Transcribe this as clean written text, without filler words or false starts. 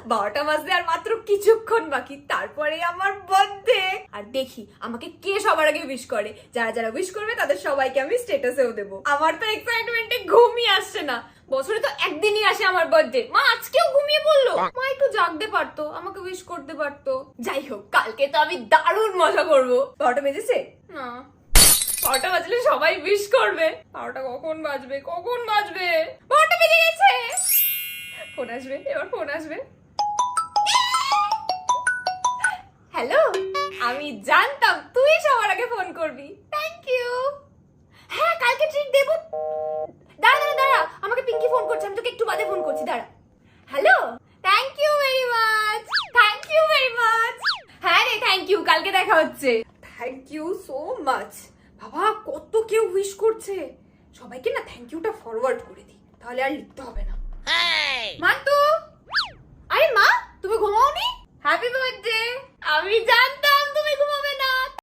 12টা বাজতে আর মাত্র কিছুক্ষণ বাকি, তারপরে আমার বার্থডে। আর দেখি আমাকে কে সবার আগে উইশ করে। যারা যারা উইশ করবে তাদের সবাইকে আমি স্ট্যাটাসেও দেবো। আমার তো এক্সাইটমেন্টে ঘুমই আসছে না। বছরে তো একদিনই আসে আমার বার্থডে। মা আজকেও ঘুমিয়ে পড়লো। মা একটু জাগতে পারতো, আমাকে উইশ করতে পারতো। যাই হোক, কালকে তো আমি দারুণ মজা করবো। 12টা বেজেছে না? 12টা বাজলে সবাই উইশ করবে। 12টা কখন বাজবে? 12টা বেজে গেছে। ফোন আসবে, এবার ফোন আসবে। হ্যালো, আমি জানতাম তুই সবার আগে ফোন করবি। Thank you. হ্যাঁ, কালকে ট্রিট দেবো। দাঁড়া, আমাকে পিঙ্কি ফোন করছে, আমি তোকে একটু বাদে ফোন করছি, দাঁড়া। Hello, thank you very much. হ্যাঁ রে, থ্যাংক ইউ, কালকে দেখা হচ্ছে। Thank you so much. বাবা, কত কেউ উইশ করছে। সবাইকে না থ্যাংক ইউটা ফরওয়ার্ড করে দিই, তাহলে আর লিখতে হবে না। মা তো, আরে মা, তুমি ঘুমাওনি? Happy birthday. আমি